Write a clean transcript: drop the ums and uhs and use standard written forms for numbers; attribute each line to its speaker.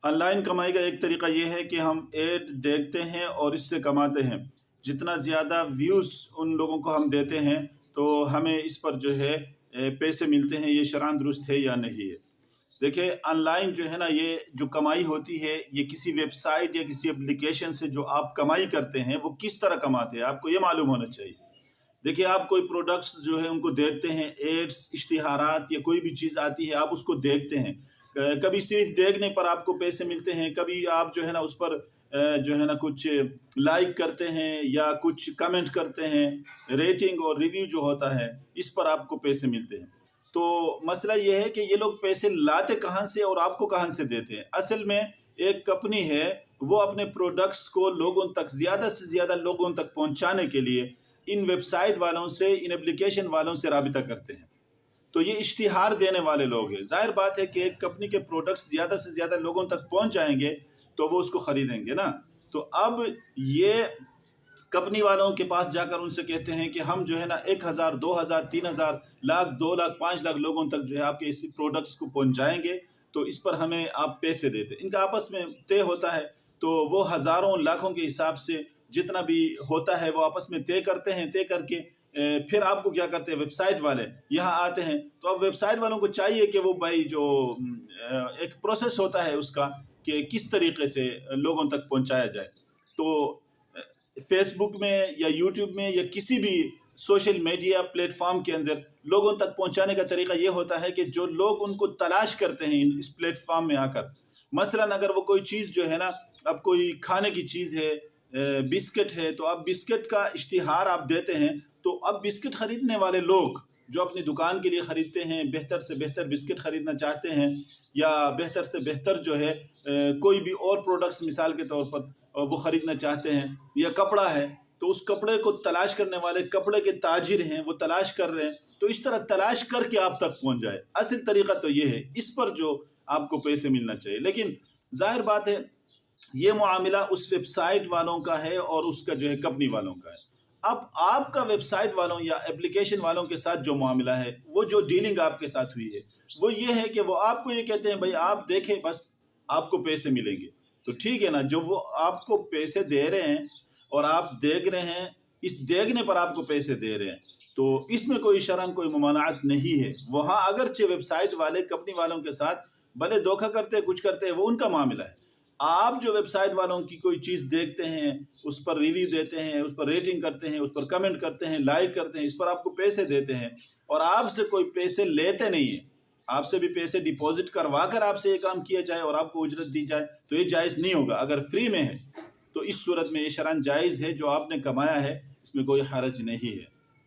Speaker 1: On line کمائی کا ایک طریقہ یہ ہے کہ ہم ایڈ دیکھتے ہیں اور اس سے کماتے ہیں۔ جتنا زیادہ ویوز ان لوگوں کو ہم دیتے ہیں تو ہمیں اس پر جو ہے پیسے ملتے ہیں۔ یہ شرعاً درست ہے یا نہیں ہے؟ دیکھیں، آن لائن جو ہے نا، یہ جو کمائی ہوتی ہے، یہ کسی ویب سائٹ یا کسی اپلیکیشن سے جو آپ کمائی کرتے ہیں وہ کس طرح کماتے ہیں آپ کو یہ معلوم ہونا چاہیے۔ دیکھیں، آپ کوئی پروڈکٹس جو ہے ان کو دیکھتے ہیں، ایڈز، اشتہارات یا کوئی بھی چیز آتی ہے آپ اس کو دیکھتے ہیں۔ کبھی صرف دیکھنے پر آپ کو پیسے ملتے ہیں، کبھی آپ جو ہے نا اس پر جو ہے نا کچھ لائک کرتے ہیں یا کچھ کمنٹ کرتے ہیں، ریٹنگ اور ریویو جو ہوتا ہے اس پر آپ کو پیسے ملتے ہیں۔ تو مسئلہ یہ ہے کہ یہ لوگ پیسے لاتے کہاں سے اور آپ کو کہاں سے دیتے ہیں؟ اصل میں ایک کمپنی ہے، وہ اپنے پروڈکٹس کو لوگوں تک، زیادہ سے زیادہ لوگوں تک پہنچانے کے لیے ان ویب سائٹ والوں سے، ان اپلیکیشن والوں سے رابطہ کرتے ہیں۔ تو یہ اشتہار دینے والے لوگ ہیں۔ ظاہر بات ہے کہ ایک کمپنی کے پروڈکٹس زیادہ سے زیادہ لوگوں تک پہنچ جائیں گے تو وہ اس کو خریدیں گے نا۔ تو اب یہ کمپنی والوں کے پاس جا کر ان سے کہتے ہیں کہ ہم جو ہے نا 1000 2000 3000 لاکھ 2 لاکھ 5 لاکھ لوگوں تک جو ہے آپ کے اس پروڈکٹس کو پہنچائیں گے تو اس پر ہمیں آپ پیسے دیتے ہیں۔ ان کا آپس میں طے ہوتا ہے، تو وہ ہزاروں لاکھوں کے حساب سے جتنا بھی ہوتا ہے وہ آپس میں طے کرتے ہیں۔ طے کر کے پھر آپ کو کیا کرتے ہیں، ویب سائٹ والے یہاں آتے ہیں۔ تو اب ویب سائٹ والوں کو چاہیے کہ وہ بھائی جو ایک پروسیس ہوتا ہے اس کا کہ کس طریقے سے لوگوں تک پہنچایا جائے۔ تو فیس بک میں یا یوٹیوب میں یا کسی بھی سوشل میڈیا پلیٹ فارم کے اندر لوگوں تک پہنچانے کا طریقہ یہ ہوتا ہے کہ جو لوگ ان کو تلاش کرتے ہیں اس پلیٹ فارم میں آ کر، مثلاً اگر وہ کوئی چیز جو ہے نا، اب کوئی کھانے کی چیز ہے، بسکٹ ہے، تو اب بسکٹ کا اشتہار آپ دیتے ہیں، تو اب بسکٹ خریدنے والے لوگ جو اپنی دکان کے لیے خریدتے ہیں، بہتر سے بہتر بسکٹ خریدنا چاہتے ہیں، یا بہتر سے بہتر جو ہے کوئی بھی اور پروڈکٹس مثال کے طور پر وہ خریدنا چاہتے ہیں، یا کپڑا ہے تو اس کپڑے کو تلاش کرنے والے کپڑے کے تاجر ہیں، وہ تلاش کر رہے ہیں، تو اس طرح تلاش کر کے آپ تک پہنچ جائے۔ اصل طریقہ تو یہ ہے، اس پر جو آپ کو پیسے ملنا چاہیے۔ لیکن ظاہر بات ہے یہ معاملہ اس ویب سائٹ والوں کا ہے اور اس کا جو ہے کمپنی والوں کا ہے۔ اب آپ کا ویب سائٹ والوں یا اپلیکیشن والوں کے ساتھ جو معاملہ ہے، وہ جو ڈیلنگ آپ کے ساتھ ہوئی ہے وہ یہ ہے کہ وہ آپ کو یہ کہتے ہیں بھائی آپ دیکھیں، بس آپ کو پیسے ملیں گے۔ تو ٹھیک ہے نا، جو وہ آپ کو پیسے دے رہے ہیں اور آپ دیکھ رہے ہیں، اس دیکھنے پر آپ کو پیسے دے رہے ہیں، تو اس میں کوئی شرعاً کوئی ممانعت نہیں ہے۔ وہاں اگرچہ ویب سائٹ والے کمپنی والوں کے ساتھ بھلے دھوکہ کرتے کچھ کرتے ہیں، وہ ان کا معاملہ ہے۔ آپ جو ویب سائٹ والوں کی کوئی چیز دیکھتے ہیں، اس پر ریویو دیتے ہیں، اس پر ریٹنگ کرتے ہیں، اس پر کمنٹ کرتے ہیں، لائک کرتے ہیں، اس پر آپ کو پیسے دیتے ہیں، اور آپ سے کوئی پیسے لیتے نہیں ہیں، آپ سے بھی پیسے ڈپازٹ کروا کر آپ سے یہ کام کیا جائے اور آپ کو اجرت دی جائے، تو یہ جائز نہیں ہوگا۔ اگر فری میں ہے تو اس صورت میں یہ شرعاً جائز ہے، جو آپ نے کمایا ہے اس میں کوئی حرج نہیں ہے۔